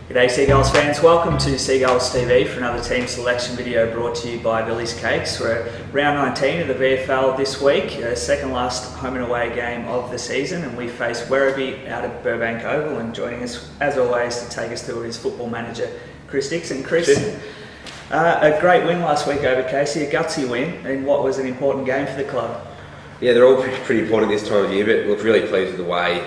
G'day Seagulls fans, welcome to Seagulls TV for another team selection video brought to you by Billy's Cakes. We're at round 19 of the VFL this week, second last home and away game of the season, and we face Werribee out at Burbank Oval, and joining us as always to take us through is football manager Chris Dixon. Chris, a great win last week over Casey, a gutsy win in what was an important game for the club. Yeah, they're all pretty important this time of year, but look, really pleased with the way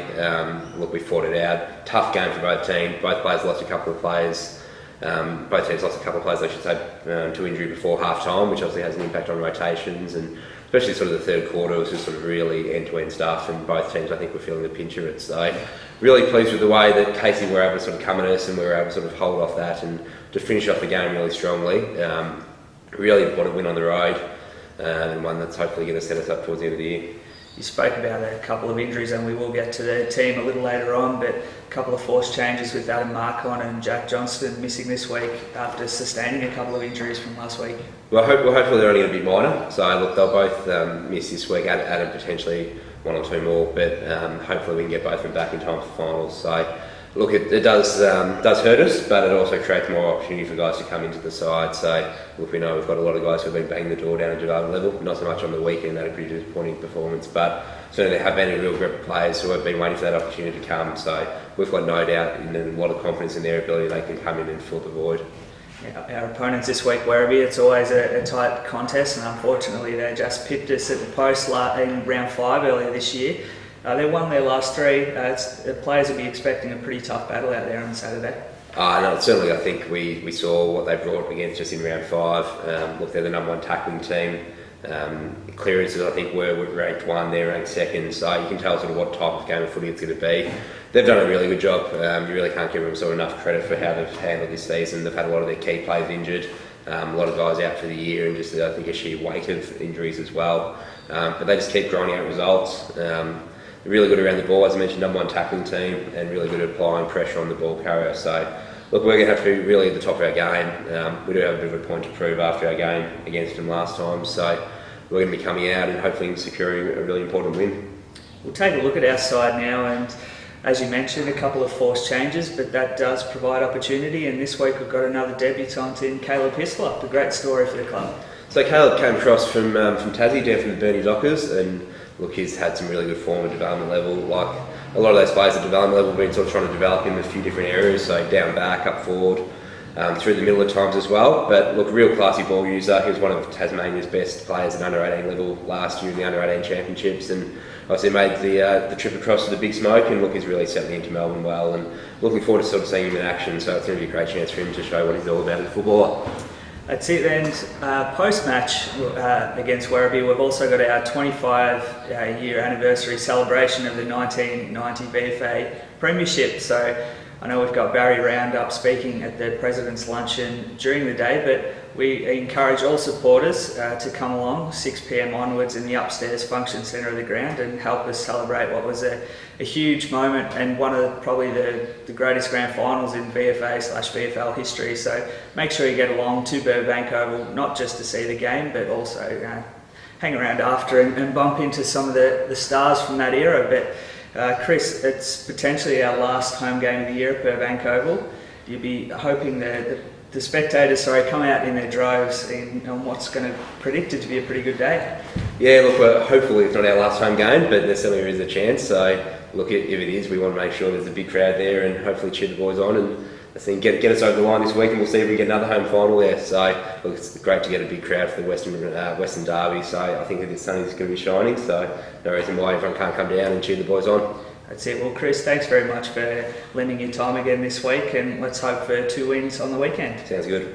we fought it out. Tough game for both teams. Both players lost a couple of players. Both teams lost a couple of players, I should say, to injury before half time, which obviously has an impact on rotations, and especially sort of the third quarter was just sort of really end-to-end stuff, and both teams I think were feeling the pinch of it. So really pleased with the way that Casey were able to sort of come at us, and we were able to sort of hold off that and to finish off the game really strongly. Really important win on the road. And one that's hopefully going to set us up towards the end of the year. You spoke about a couple of injuries, and we will get to the team a little later on, but a couple of forced changes with Adam Marcon and Jack Johnston missing this week after sustaining a couple of injuries from last week. Well, hopefully they're only going to be minor, so look, they'll both miss this week, Adam potentially one or two more, but hopefully we can get both of them back in time for finals. So look, it does hurt us, but it also creates more opportunity for guys to come into the side. So look, we know we've got a lot of guys who've been banging the door down at development level, not so much on the weekend, they had a pretty disappointing performance, but certainly there have been a real group of players who have been waiting for that opportunity to come. So we've got no doubt and a lot of confidence in their ability they can come in and fill the void. Yeah, our opponents this week, Werribee, it's always a tight contest, and unfortunately they just pipped us at the post in round 5 earlier this year. They won their last 3. The players will be expecting a pretty tough battle out there on Saturday. No, certainly I think we saw what they brought against us in round 5. Look, they're the number 1 tackling team. Clearances I think we're ranked 1, they're ranked 2nd, so you can tell sort of what type of game of footy it's going to be. They've done a really good job. You really can't give them sort of enough credit for how they've handled this season. They've had a lot of their key players injured, a lot of guys out for the year, and just I think a sheer weight of injuries as well. But they just keep grinding out results. They're really good around the ball, as I mentioned, number 1 tackling team, and really good at applying pressure on the ball carrier. So, look, we're going to have to be really at the top of our game. We do have a bit of a point to prove after our game against them last time, so we're going to be coming out and hopefully securing a really important win. We'll take a look at our side now, and as you mentioned, a couple of forced changes, but that does provide opportunity, and this week we've got another debutant in Caleb Hislop, a great story for the club. So Caleb came across from Tassie, down from the Burnie Dockers, and look, he's had some really good form at development level. Like a lot of those players at development level have been sort of trying to develop him in a few different areas, so down back, up forward, through the middle at times as well. But look, real classy ball user. He was one of Tasmania's best players at under 18 level last year in the under 18 championships, and obviously made the trip across to the Big Smoke, and look, he's really settling into Melbourne well, and looking forward to sort of seeing him in action. So it's going to be a great chance for him to show what he's all about as a footballer. That's it then. Post-match against Werribee, we've also got our 25-year anniversary celebration of the 1990 VFA Premiership. So I know we've got Barry Roundup speaking at the President's Luncheon during the day, but we encourage all supporters to come along 6 p.m. onwards in the upstairs function centre of the ground and help us celebrate what was a huge moment and one of probably the greatest grand finals in VFA/VFL history. So make sure you get along to Burbank Oval, not just to see the game, but also hang around after and bump into some of the stars from that era. But Chris, it's potentially our last home game of the year at Burbank Oval. You'd be hoping the spectators come out in their droves on what's going to predicted to be a pretty good day. Yeah, look, hopefully it's not our last home game, but there certainly is a chance. So look, if it is, we want to make sure there's a big crowd there and hopefully cheer the boys on and I think get us over the line this week, and we'll see if we can get another home final there. So look, it's great to get a big crowd for the Western Derby. So I think that the sun is going to be shining. So no reason why everyone can't come down and cheer the boys on. That's it. Well, Chris, thanks very much for lending your time again this week, and let's hope for 2 wins on the weekend. Sounds good.